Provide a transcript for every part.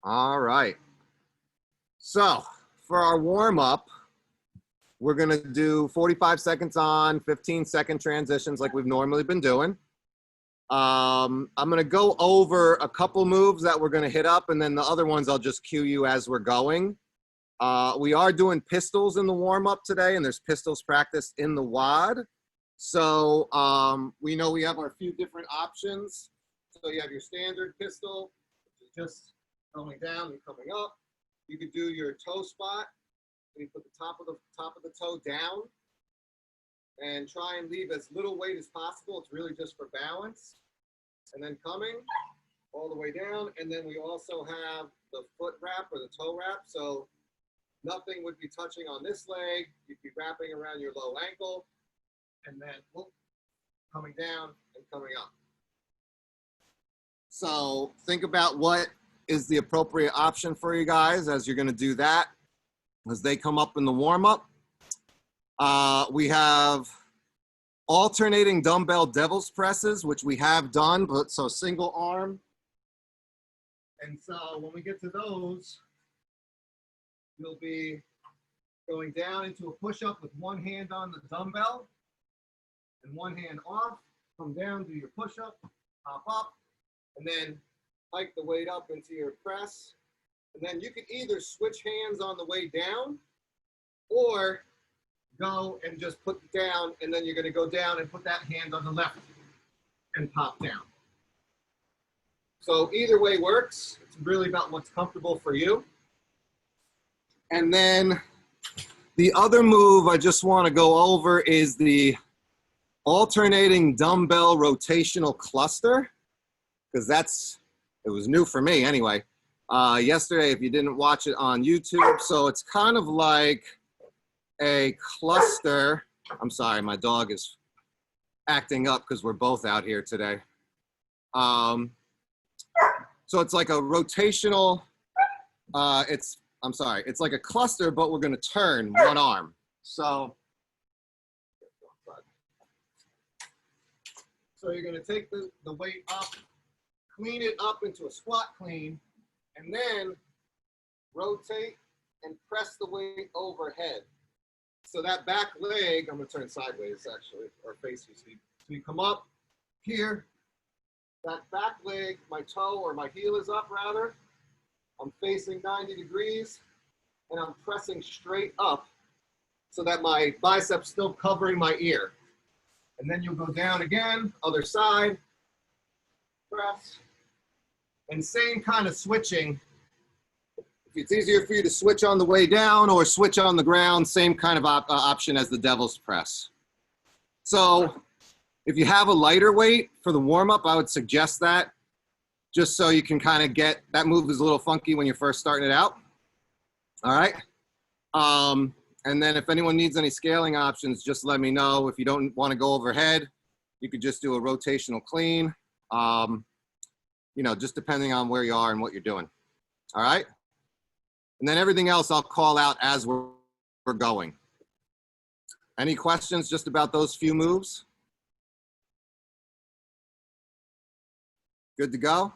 All right. So for our warm up, we're going to do 45 seconds on, 15-second transitions like we've normally been doing. I'm going to go over a couple moves that we're going to hit up, and then the other ones I'll just cue you as we're going. We are doing pistols in the warm up today, and there's pistols practice in the WOD. So we know we have our few different options. So you have your standard pistol, which is just going down and coming up. You could do your toe spot. You put the top of the toe down and try and leave as little weight as possible. It's really just for balance. And then coming all the way down. And then we also have the foot wrap or the toe wrap. So nothing would be touching on this leg. You'd be wrapping around your low ankle and then whoop, coming down and coming up. So think about what is the appropriate option for you guys as you're going to do that as they come up in the warm-up. We have alternating dumbbell devil's presses, which we have done, but so single arm. And so when we get to those, you'll be going down into a push-up with one hand on the dumbbell and one hand off. Come down, do your push-up, hop up, and then hike the weight up into your press. And then you can either switch hands on the way down or go and just put it down, and then you're going to go down and put that hand on the left and pop down. So either way works. It's really about what's comfortable for you. And then the other move I just want to go over is the alternating dumbbell rotational cluster, because it was new for me anyway. Yesterday, if you didn't watch it on YouTube. So it's kind of like a cluster. I'm sorry, my dog is acting up because we're both out here today. So it's like a rotational, it's like a cluster, but we're gonna turn one arm. So you're gonna take the weight up, clean it up into a squat clean, and then rotate and press the weight overhead. So that back leg, I'm gonna turn sideways actually, or face you. So you come up here, that back leg, my toe or my heel is up rather. I'm facing 90 degrees and I'm pressing straight up so that my biceps still covering my ear. And then you'll go down again, other side, press. And same kind of switching. If it's easier for you to switch on the way down or switch on the ground, same kind of option as the devil's press. So if you have a lighter weight for the warm-up, I would suggest that, just so you can kind of get, that move is a little funky when you're first starting it out. All right. And then if anyone needs any scaling options, just let me know. If you don't want to go overhead, you could just do a rotational clean. You know, just depending on where you are and what you're doing. All right. And then everything else I'll call out as we're going. Any questions just about those few moves? Good to go?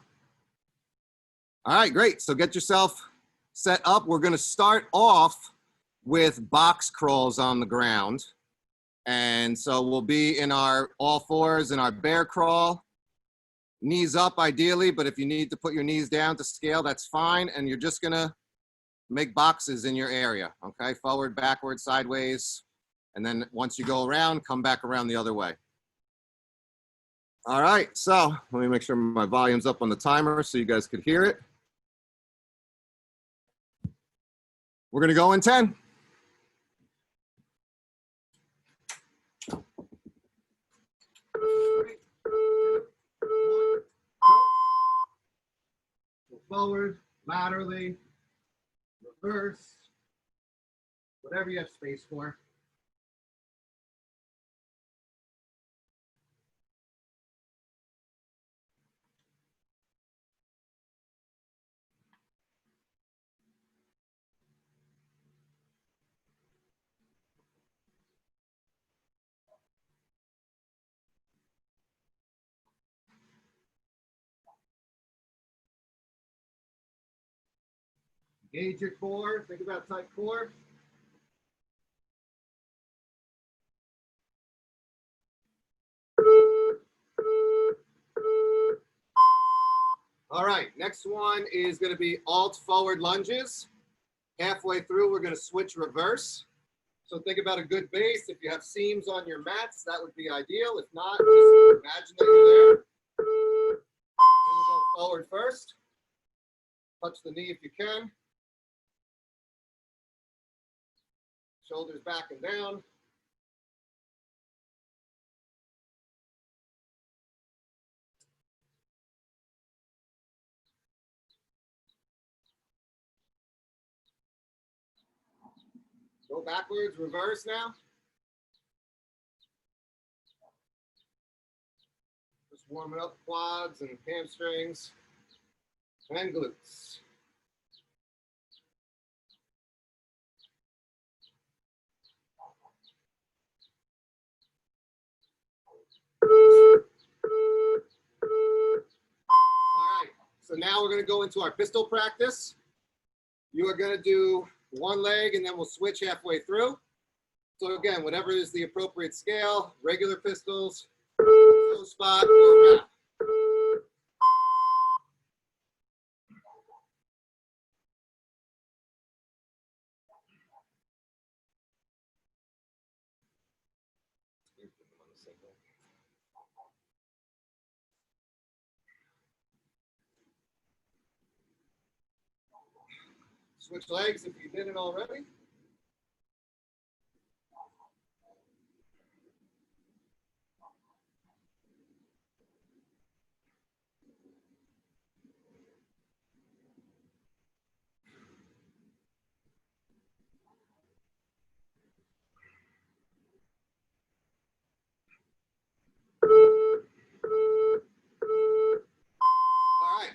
All right, great. So get yourself set up. We're going to start off with box crawls on the ground. And so we'll be in our all fours in our bear crawl. Knees up ideally, but if you need to put your knees down to scale, that's fine. And you're just gonna make boxes in your area, okay? Forward, backward, sideways. And then once you go around, come back around the other way. All right, so let me make sure my volume's up on the timer so you guys could hear it. We're gonna go in 10. Forward, laterally, reverse, whatever you have space for. Engage your core. Think about tight core. All right, next one is going to be alt forward lunges. Halfway through, we're going to switch reverse. So think about a good base. If you have seams on your mats, that would be ideal. If not, just imagine that you're there. Then we'll go forward first. Touch the knee if you can. Shoulders back and down. Go backwards, reverse now. Just warming up quads and hamstrings and glutes. All right, so now we're going to go into our pistol practice. You are going to do one leg and then we'll switch halfway through. So again, whatever is the appropriate scale, regular pistols, toe spot, or wrap. Switch legs if you didn't already. All right,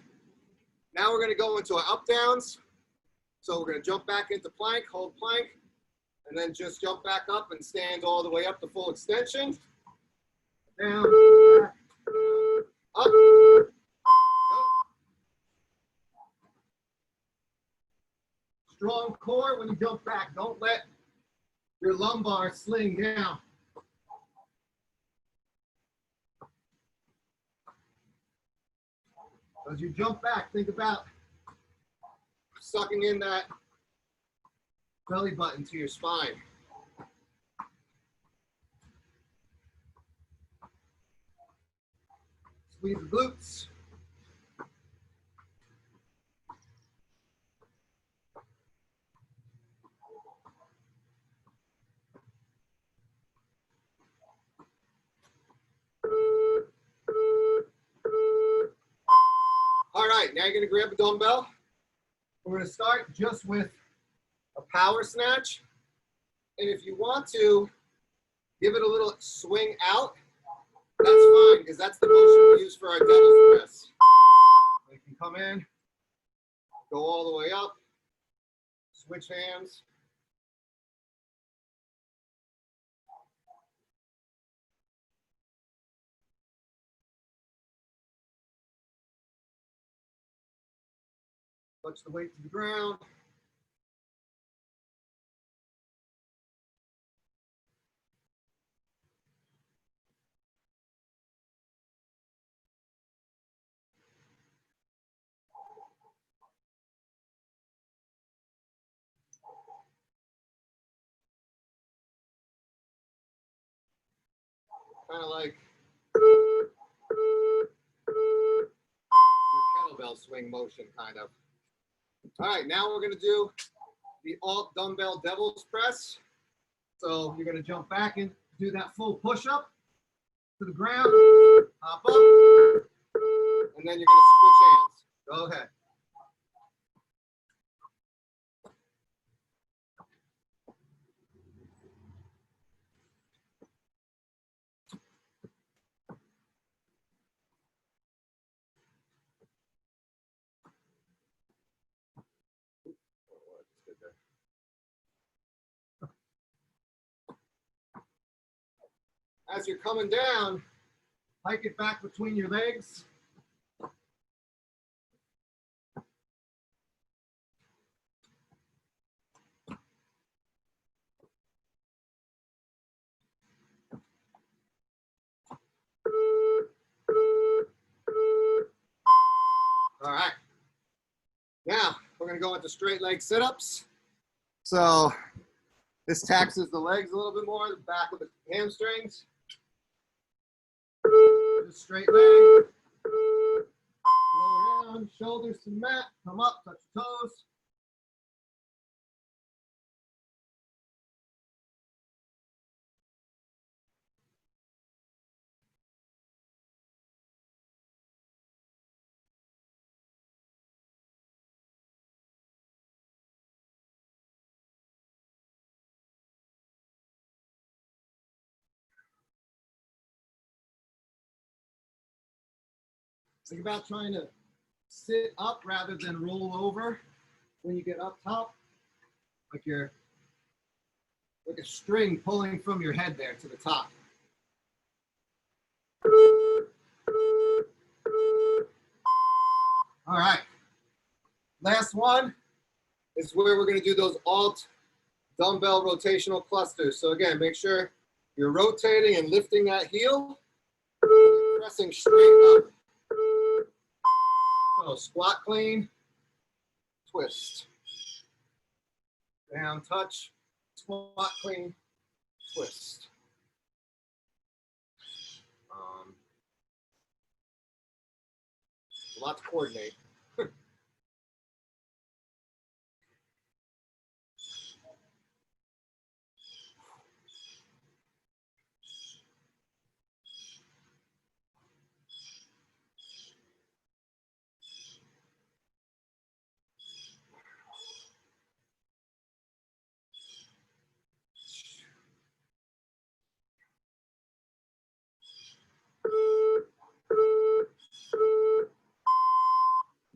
now we're going to go into our up downs. So we're going to jump back into plank, hold plank, and then just jump back up and stand all the way up to full extension. Down, back, down, up. Go. Strong core when you jump back. Don't let your lumbar sling down. As you jump back, think about sucking in that belly button to your spine. Squeeze the glutes. All right, now you're going to grab a dumbbell. We're going to start just with a power snatch. And if you want to give it a little swing out, that's fine, because that's the motion we use for our devil's press. You can come in, go all the way up, switch hands. Touch the weight to the ground. Kind of like your kettlebell swing motion, kind of. All right, now we're going to do the alt dumbbell devil's press. So you're going to jump back and do that full push-up to the ground, hop up, and then you're going to switch hands. Go ahead. As you're coming down, hike it back between your legs. Now, we're gonna go into straight leg sit-ups. So this taxes the legs a little bit more, the back of the hamstrings. Just straight leg. Lower down, shoulders to the mat, come up, touch your toes. Think about trying to sit up rather than roll over when you get up top, like you're like a string pulling from your head there to the top. All right, last one is where we're going to do those alt dumbbell rotational clusters. So again, make sure you're rotating and lifting that heel, pressing straight up. So squat clean, twist. Down, touch, squat clean, twist. A lot to coordinate.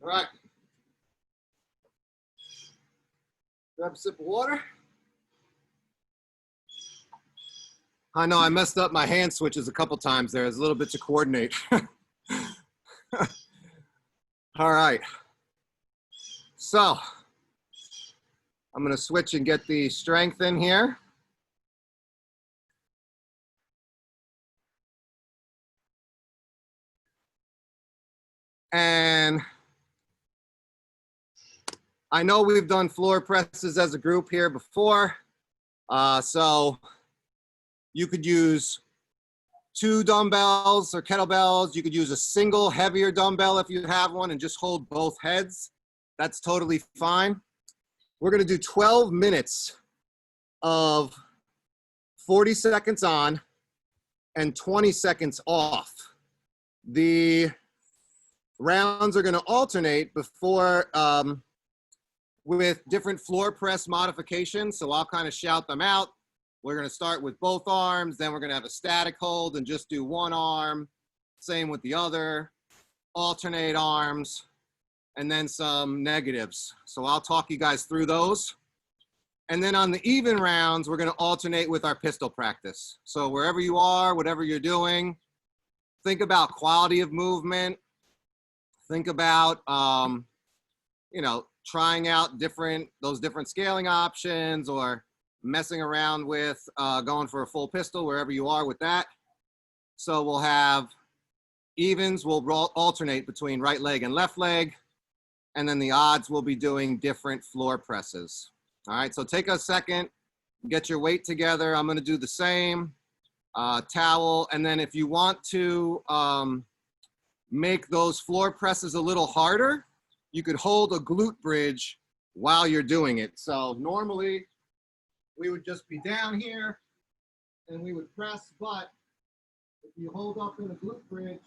All right. Grab a sip of water. I know I messed up my hand switches a couple times there. There's a little bit to coordinate. All right. So I'm going to switch and get the strength in here. And I know we've done floor presses as a group here before. So you could use 2 dumbbells or kettlebells. You could use a single heavier dumbbell if you have one and just hold both heads. That's totally fine. We're gonna do 12 minutes of 40 seconds on and 20 seconds off. The rounds are gonna alternate before with different floor press modifications. So I'll kind of shout them out. We're gonna start with both arms, then we're gonna have a static hold and just do one arm. Same with the other, alternate arms, and then some negatives. So I'll talk you guys through those. And then on the even rounds, we're gonna alternate with our pistol practice. So wherever you are, whatever you're doing, think about quality of movement. Think about, you know, trying out those different scaling options or messing around with going for a full pistol wherever you are with that. So we'll have evens, we'll alternate between right leg and left leg. And then the odds will be doing different floor presses. All right, so take a second, get your weight together. I'm gonna do the same, towel. And then if you want to make those floor presses a little harder, you could hold a glute bridge while you're doing it. So normally we would just be down here and we would press, but if you hold up in a glute bridge,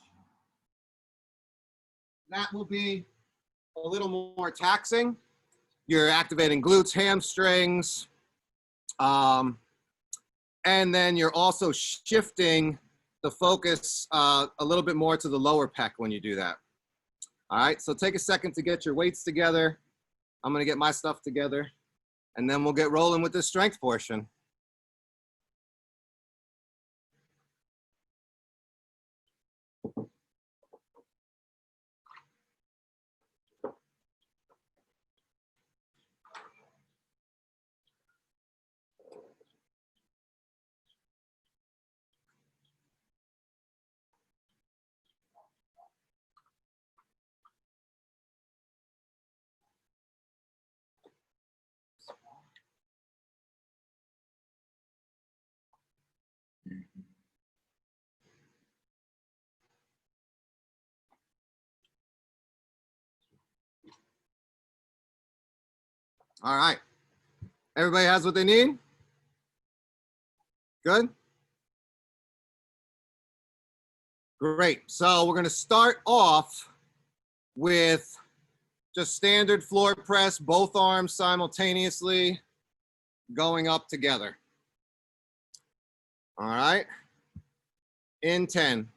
that will be a little more taxing. You're activating glutes, hamstrings, and then you're also shifting the focus a little bit more to the lower pec when you do that. All right, so take a second to get your weights together. I'm gonna get my stuff together, and then we'll get rolling with this strength portion. All right. Everybody has what they need? Good? Great. So we're going to start off with just standard floor press, both arms simultaneously going up together. All right. In 10.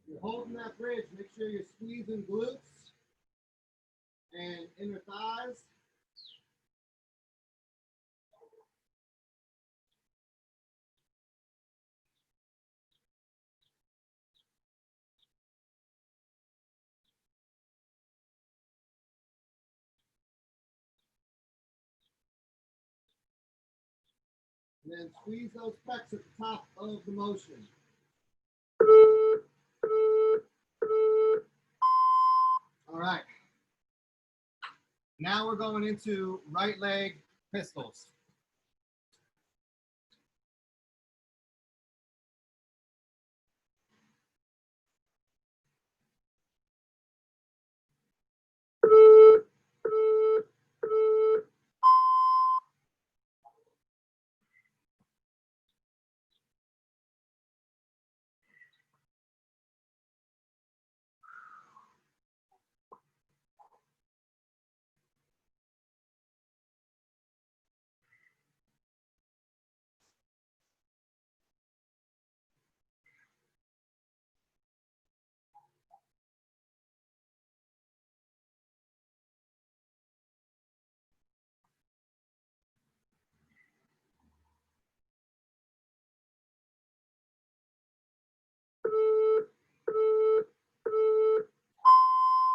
You're holding that bridge, make sure you're squeezing glutes and inner thighs. And then squeeze those pecs at the top of the motion. All right. Now we're going into right leg pistols.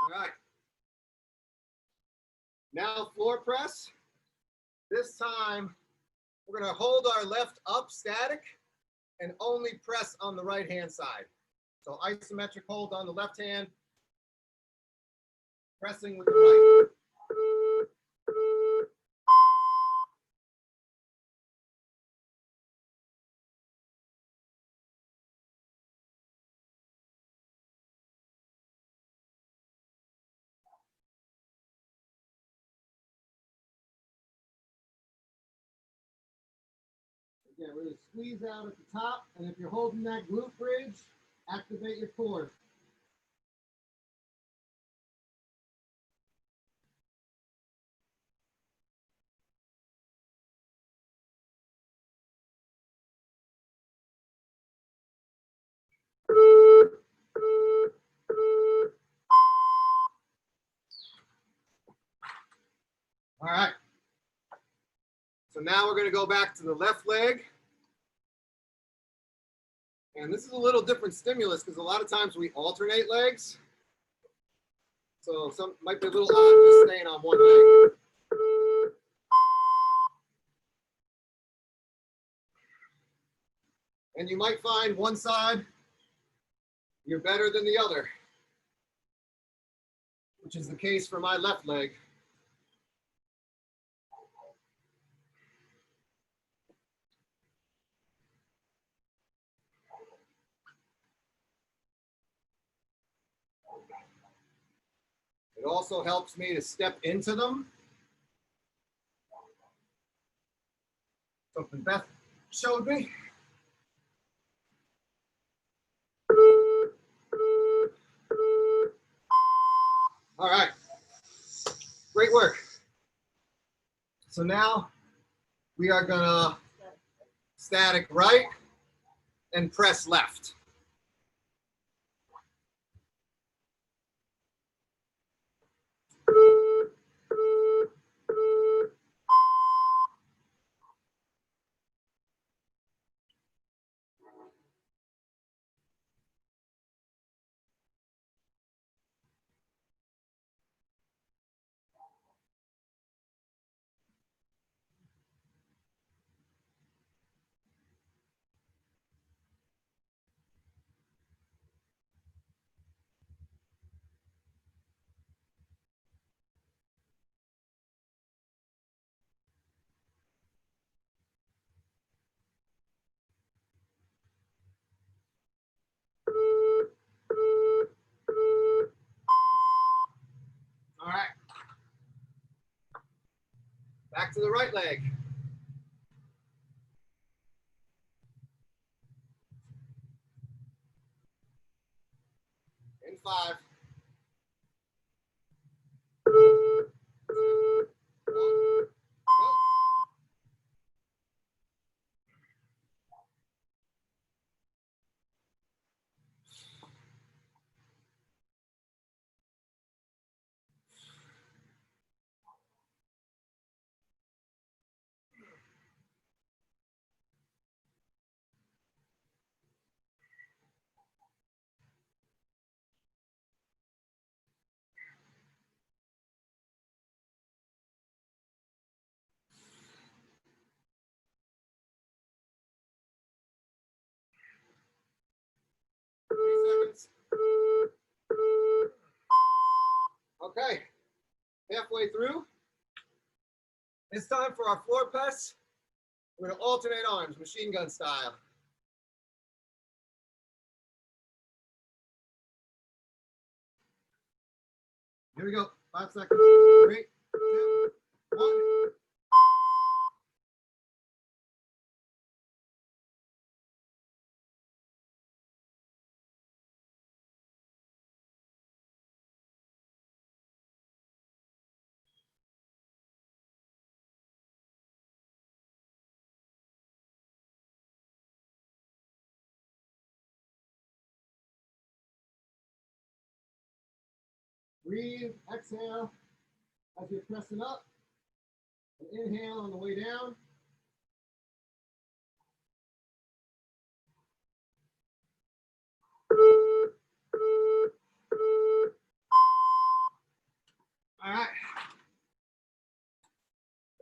All right. Now floor press. This time we're going to hold our left up static and only press on the right hand side. So isometric hold on the left hand, pressing with the right. Again, we're going to squeeze out at the top, and if you're holding that glute bridge, activate your core. All right. So now we're going to go back to the left leg. And this is a little different stimulus because a lot of times we alternate legs. So some might be a little odd just staying on one leg. And you might find one side you're better than the other, which is the case for my left leg. It also helps me to step into them. Something Beth showed me. All right, great work. So now we are gonna static right and press left. to the right leg. In 5. 2, 1, go. Okay, halfway through. It's time for our floor press. We're going to alternate arms, machine gun style. Here we go. 5 seconds. 3, 2, 1. Breathe, exhale as you're pressing up. And inhale on the way down. All right.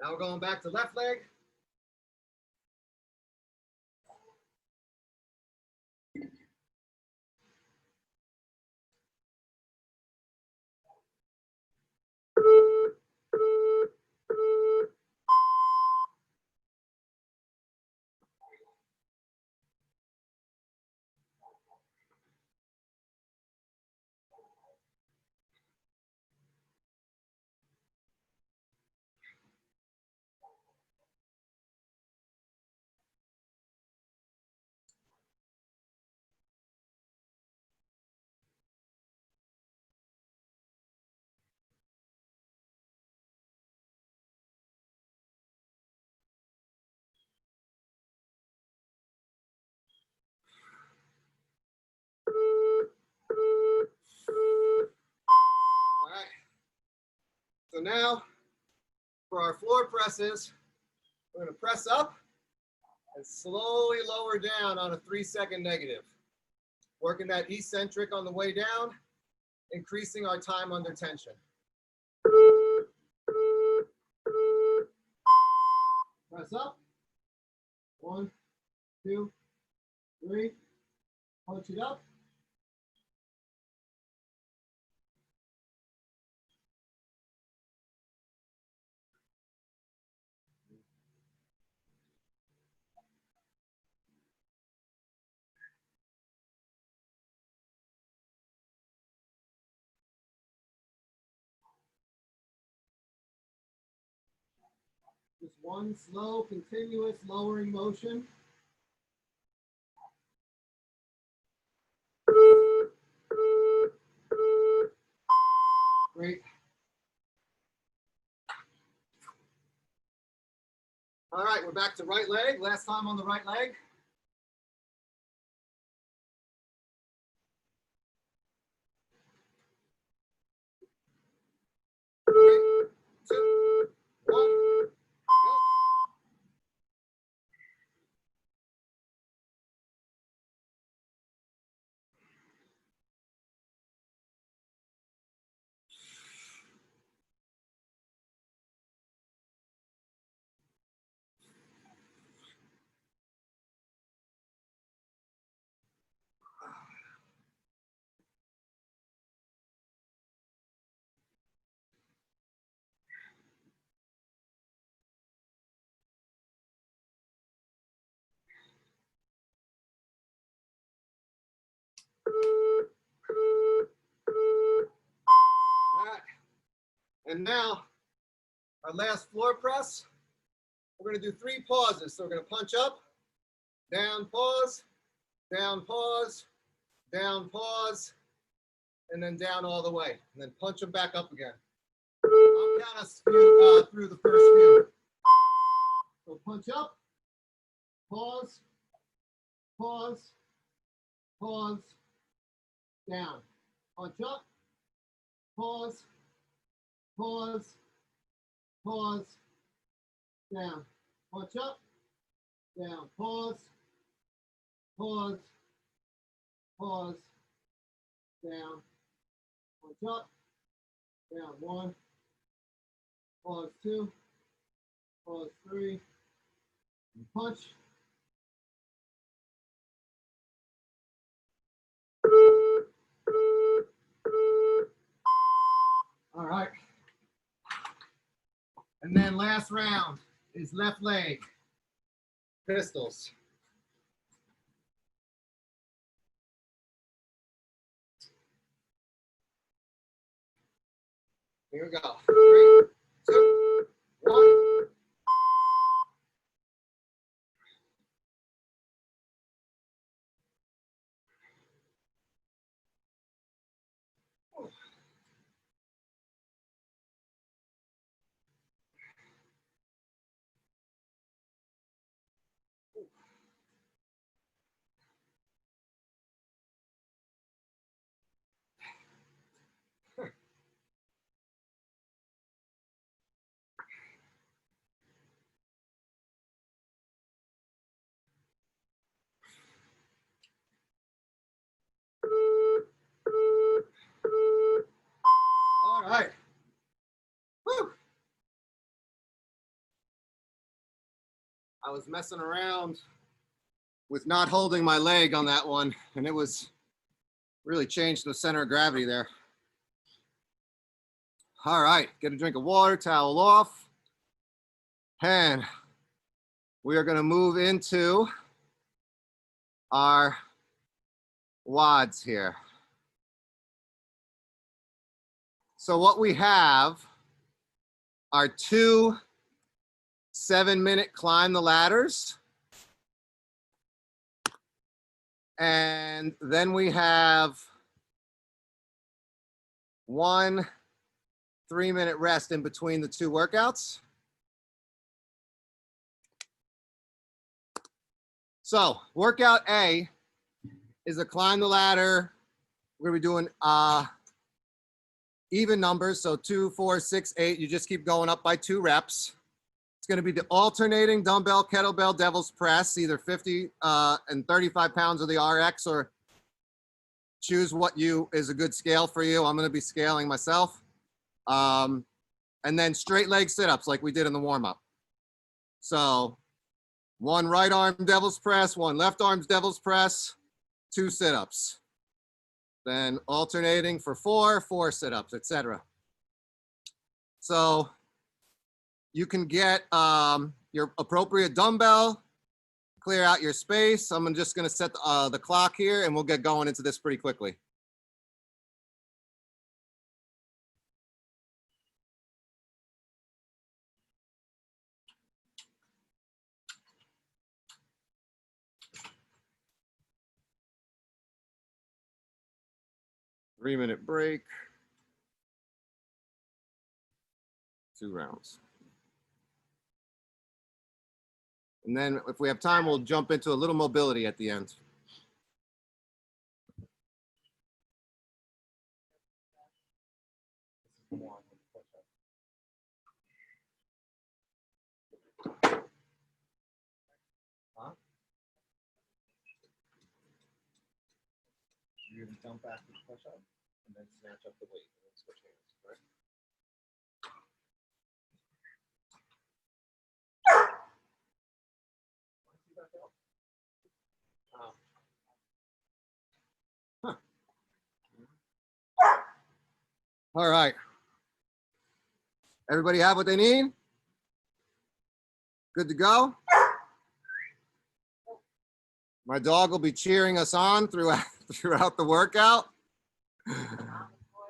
Now we're going back to left leg. All right. So now for our floor presses, we're going to press up and slowly lower down on a 3-second negative. Working that eccentric on the way down, increasing our time under tension. Press up. 1, 2, 3. Punch it up. Just one slow, continuous lowering motion. Great. All right, we're back to right leg. Last time on the right leg. 3, 2, 1, go. All right. And now our last floor press. we're going to do 3 pauses. So we're going to punch up, down, pause, down, pause, down, pause, and then down all the way. And then punch them back up again. I'll count us through the first few. So punch up, pause, pause, pause, down. Punch up, pause, pause, pause, down. Punch up, down, pause, pause, pause, down. Punch up, down, 1, pause 2, pause 3, and punch. All right. And then last round is left leg, pistols. Here we go. 3, 2, 1. All right. Whew. I was messing around with not holding my leg on that one, and it was really changed the center of gravity there. All right, get a drink of water, towel off, and we are going to move into our WODs here. So what we have are 2 7-minute climb the ladders. And then we have 1 3-minute rest in between the 2 workouts. So workout A is a climb the ladder. We're gonna be doing even numbers. So 2, 4, 6, 8. You just keep going up by 2 reps. It's going to be the alternating dumbbell, kettlebell, devil's press, either 50 and 35 pounds of the RX, or choose what is a good scale for you. I'm going to be scaling myself. And then straight leg sit-ups like we did in the warm-up. So 1 right arm devil's press, 1 left arm devil's press, 2 sit-ups. Then alternating for 4 sit-ups, etc. So you can get your appropriate dumbbell, clear out your space. I'm just going to set the clock here, and we'll get going into this pretty quickly. Three-minute break. 2 rounds. And then if we have time, we'll jump into a little mobility at the end. Huh? You're going to jump back to the push-up and then snatch up the weight and then switch hands, right? Huh. All right. Everybody have what they need? Good to go? My dog will be cheering us on throughout the workout.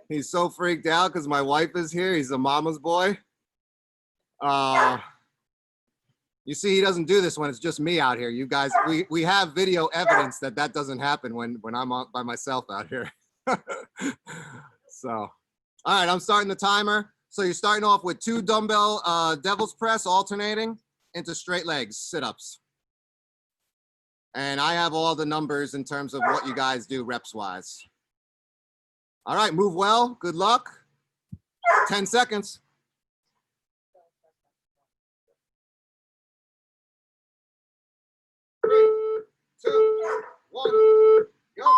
He's so freaked out because my wife is here. He's a mama's boy. You see, he doesn't do this when it's just me out here. You guys, we have video evidence that that doesn't happen when I'm by myself out here. So, all right, I'm starting the timer. So you're starting off with 2 dumbbell devil's press alternating into straight legs, sit-ups. And I have all the numbers in terms of what you guys do reps-wise. All right, move well. Good luck. 10 seconds. 3, 2, 1, go.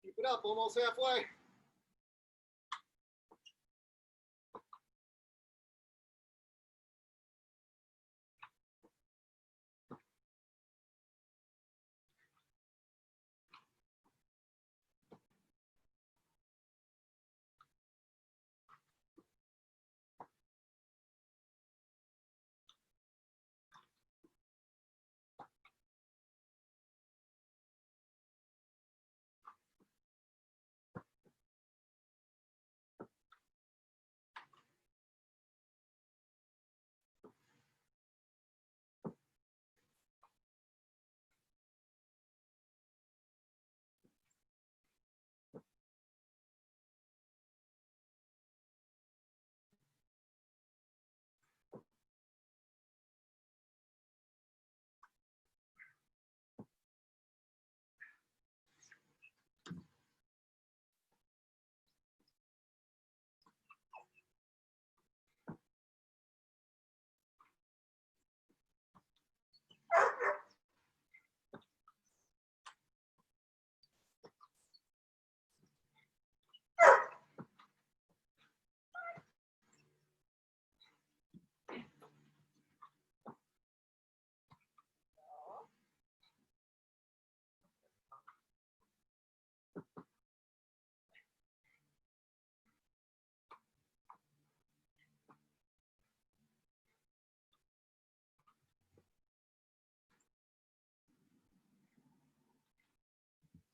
Keep it up, almost halfway.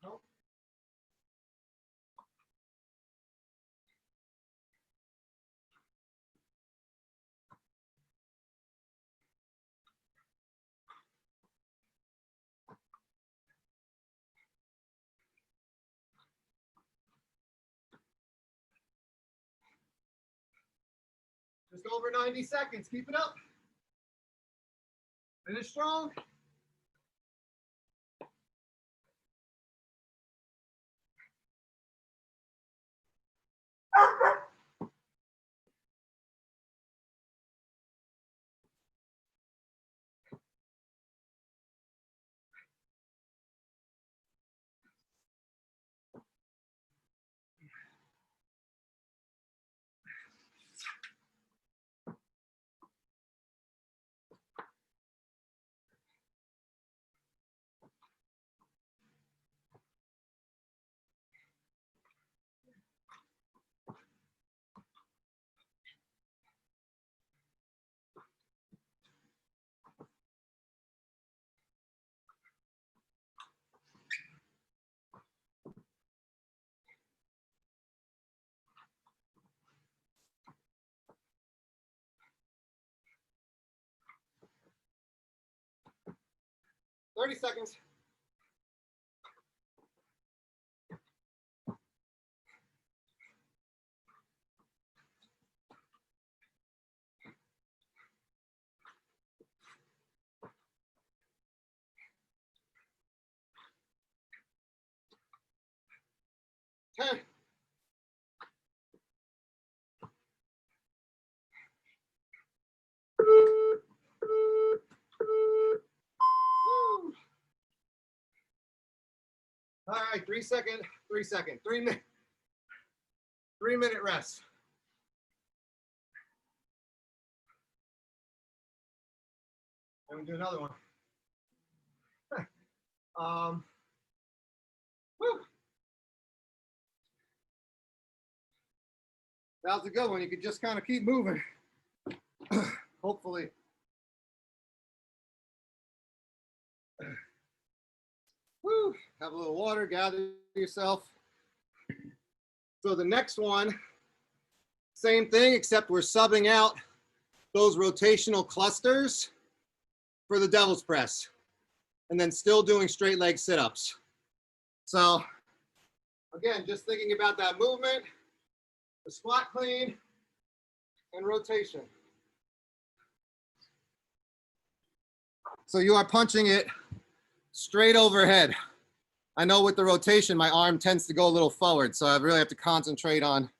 No. Just over 90 seconds. Keep it up. Finish strong. Thirty seconds. Ten. Woo. All right, 3 second, 3 second, 3 minute, 3 minute rest. And we do another one. Woo. That was a good one. You could just kind of keep moving. Hopefully. Woo. Have a little water, gather yourself. So the next one, same thing, except we're subbing out those rotational clusters for the devil's press, and then still doing straight leg sit-ups. So again, just thinking about that movement, the squat clean, and rotation. So you are punching it straight overhead. I know with the rotation, my arm tends to go a little forward, so I really have to concentrate on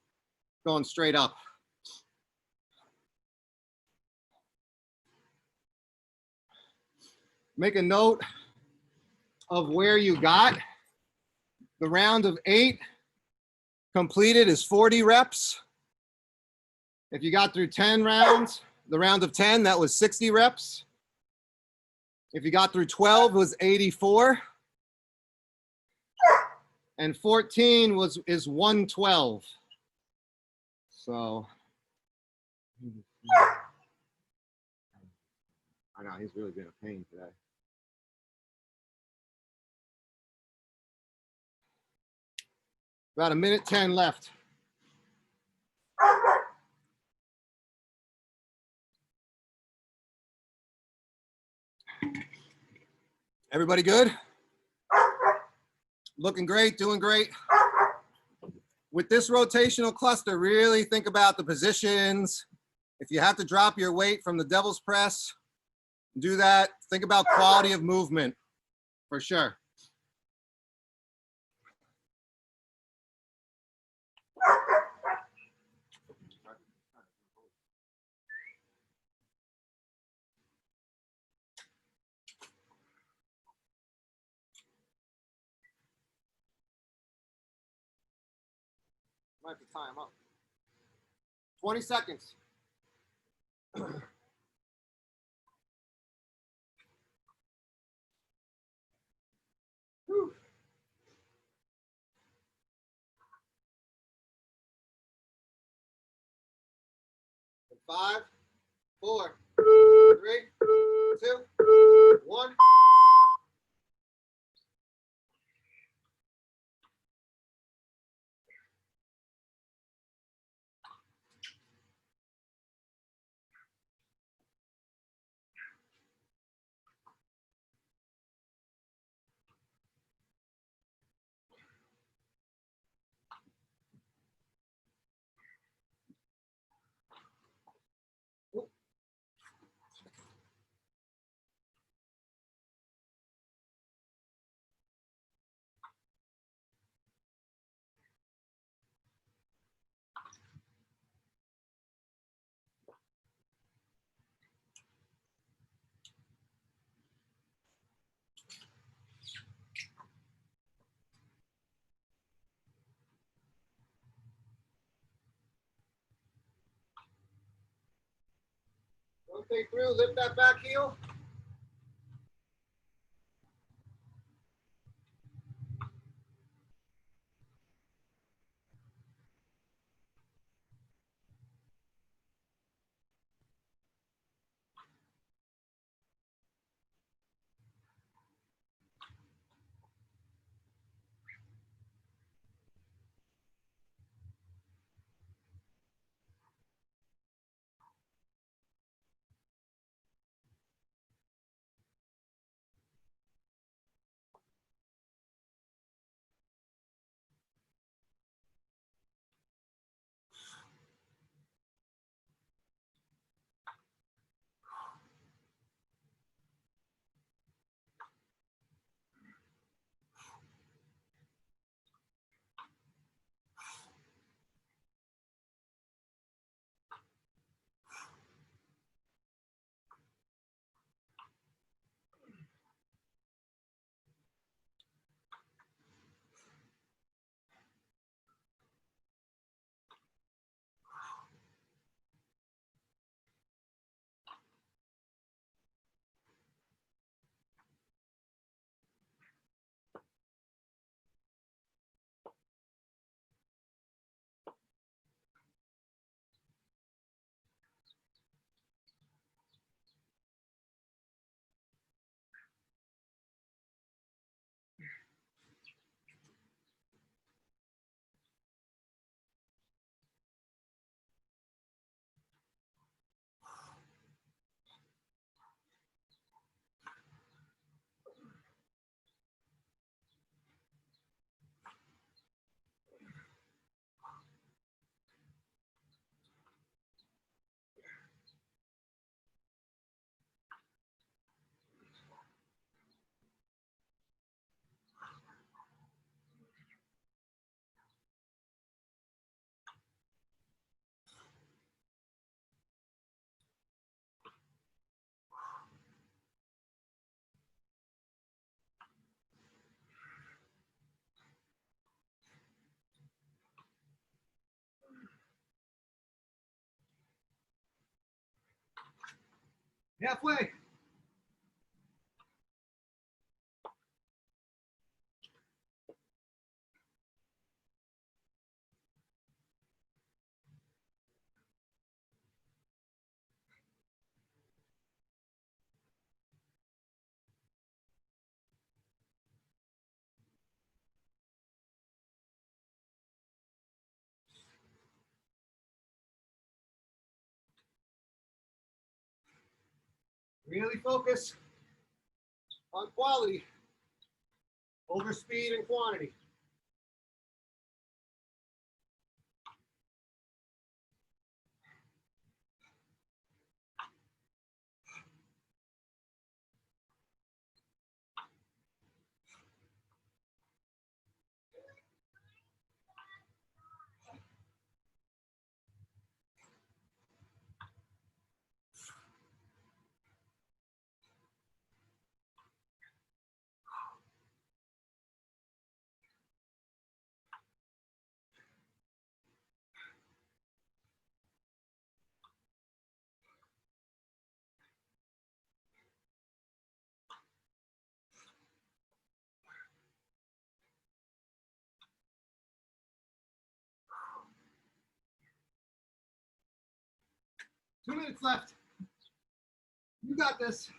going straight up. Make a note of where you got. The round of 8 completed is 40 reps. If you got through 10 rounds, the round of 10, that was 60 reps. If you got through 12, it was 84. And 14 is 112. So, I know he's really been a pain today. About 1:10 left. Everybody good? Looking great, doing great. With this rotational cluster, really think about the positions. If you have to drop your weight from the devil's press, do that. Think about quality of movement, for sure. Might have to tie him up. 20 seconds. Whew. 5, 4, 3, 2, 1. Rotate through, lift that back heel. Halfway. Really focus on quality over speed and quantity. Two minutes left. You got this.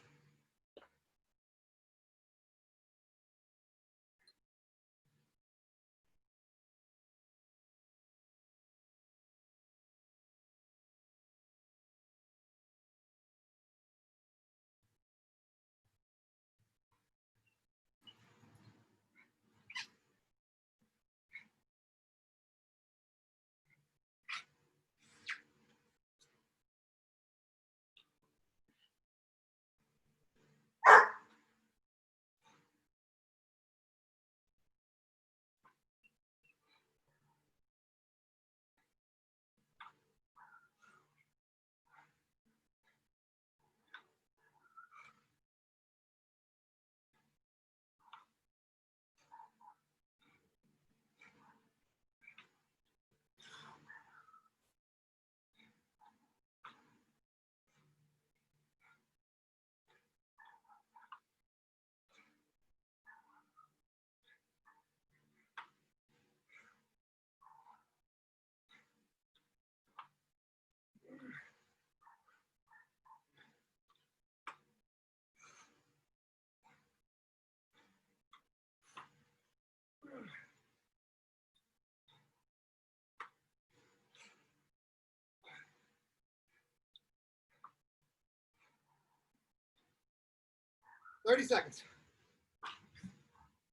30 seconds.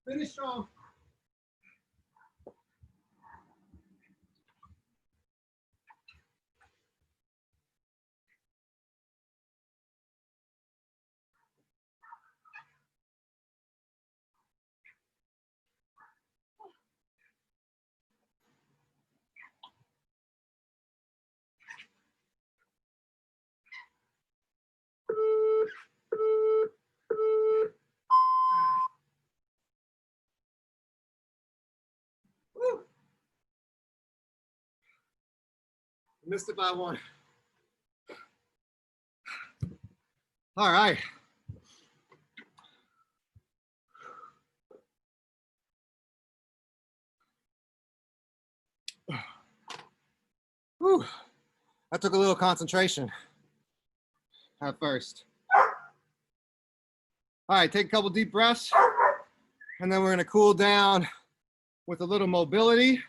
Finish strong. Woo. Missed it by one. All right. Whew. That took a little concentration at first. All right, take a couple deep breaths, and then we're gonna cool down with a little mobility.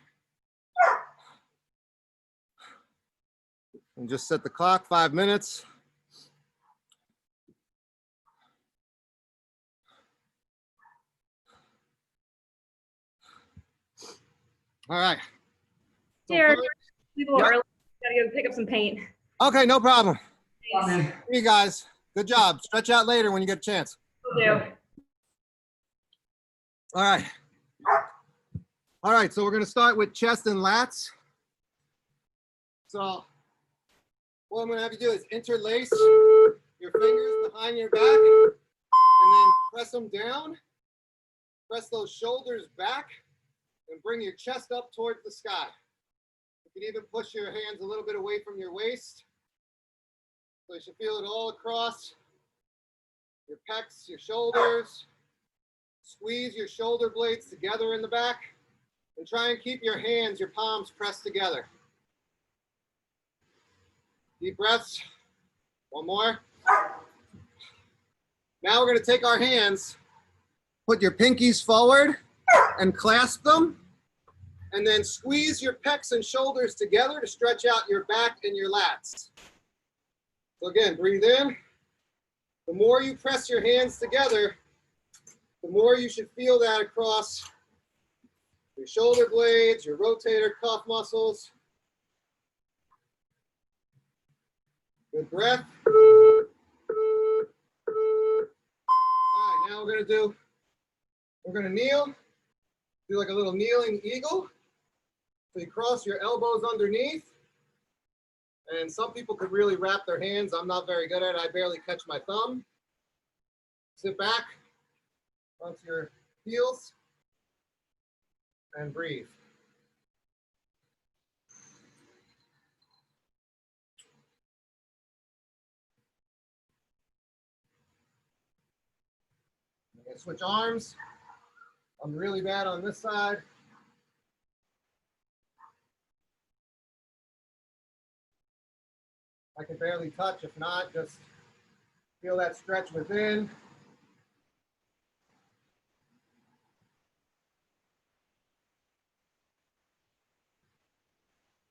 And just set the clock, 5 minutes. All right. Jared, people early. Gotta go pick up some paint. Okay, no problem. Thanks. See you guys. Good job. Stretch out later when you get a chance. Will do. All right. All right, so we're gonna start with chest and lats. So what I'm gonna have you do is interlace your fingers behind your back and then press them down. Press those shoulders back and bring your chest up towards the sky. You can even push your hands a little bit away from your waist. So you should feel it all across your pecs, your shoulders. Squeeze your shoulder blades together in the back and try and keep your hands, your palms pressed together. Deep breaths. One more. Now we're going to take our hands, put your pinkies forward and clasp them, and then squeeze your pecs and shoulders together to stretch out your back and your lats. So again, breathe in. The more you press your hands together, the more you should feel that across your shoulder blades, your rotator cuff muscles. Good breath. All right, now we're gonna kneel, do like a little kneeling eagle. So you cross your elbows underneath. And some people could really wrap their hands. I'm not very good at it. I barely catch my thumb. Sit back onto your heels and breathe. I'm gonna switch arms. I'm really bad on this side. I can barely touch. If not, just feel that stretch within.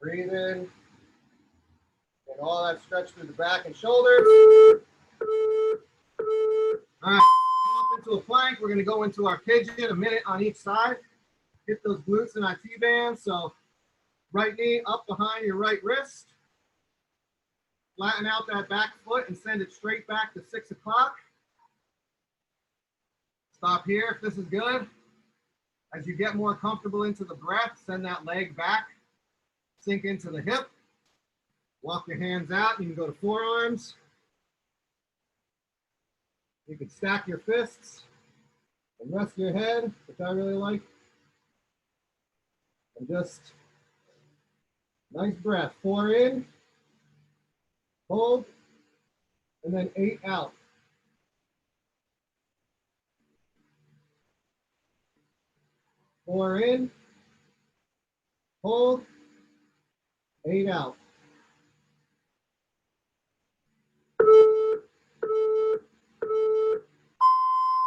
Breathe in. Get all that stretch through the back and shoulders. All right, come up into a plank. We're going to go into our pigeon, a minute on each side. Hit those glutes in our T-band. So right knee up behind your right wrist. Flatten out that back foot and send it straight back to 6 o'clock. Stop here if this is good. As you get more comfortable into the breath, send that leg back. Sink into the hip. Walk your hands out. You can go to forearms. You can stack your fists and rest your head, which I really like. And just nice breath. 4 in. Hold, and then 8 out. Four in, hold, 8 out.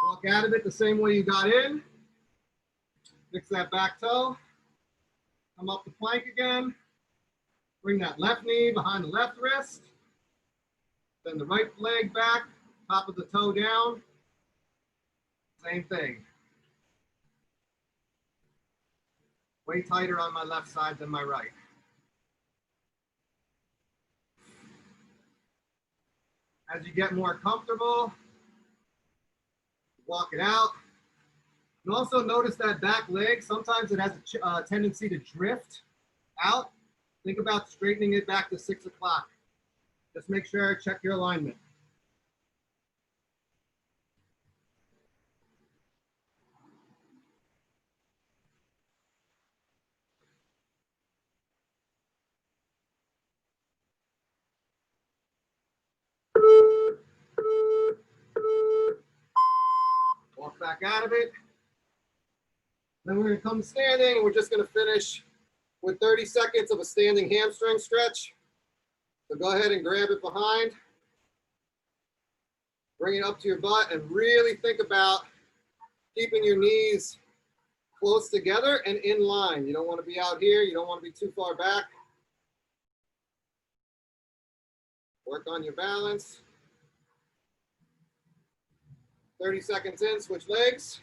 Walk out of it the same way you got in. Fix that back toe. Come up the plank again. Bring that left knee behind the left wrist. Then the right leg back, top of the toe down. Same thing. Way tighter on my left side than my right. As you get more comfortable, walk it out. And also notice that back leg, sometimes it has a tendency to drift out. Think about straightening it back to 6 o'clock. Just make sure, check your alignment. Walk back out of it. Then we're gonna come standing and we're just gonna finish with 30 seconds of a standing hamstring stretch. So go ahead and grab it behind. Bring it up to your butt and really think about keeping your knees close together and in line. You don't want to be out here. You don't want to be too far back. Work on your balance. 30 seconds in, switch legs.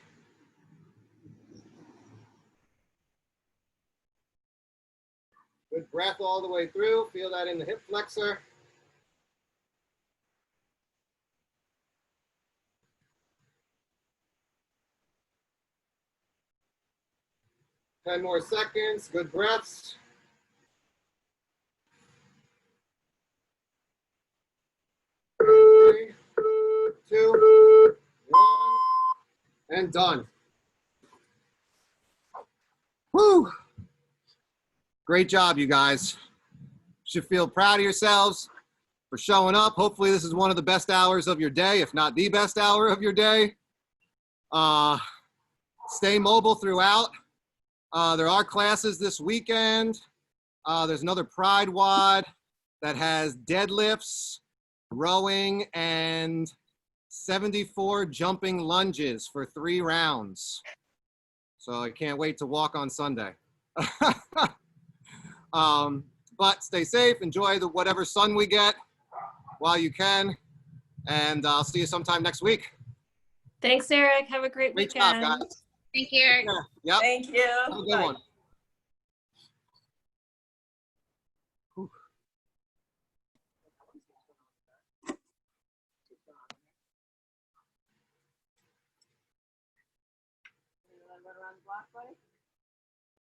Good breath all the way through. Feel that in the hip flexor. Ten more seconds. Good breaths. 3, 2, 1, and done. Woo! Great job, you guys. You should feel proud of yourselves for showing up. Hopefully this is one of the best hours of your day, if not the best hour of your day. Stay mobile throughout. There are classes this weekend. There's another Pride WOD that has deadlifts, rowing, and 74 jumping lunges for 3 rounds. So I can't wait to walk on Sunday. But stay safe, enjoy whatever sun we get while you can, and I'll see you sometime next week. Thanks, Eric. Have a great Great weekend. job, guys. Thank you, Eric. Yep. Thank you. Have a good Bye. one. Around the block, buddy?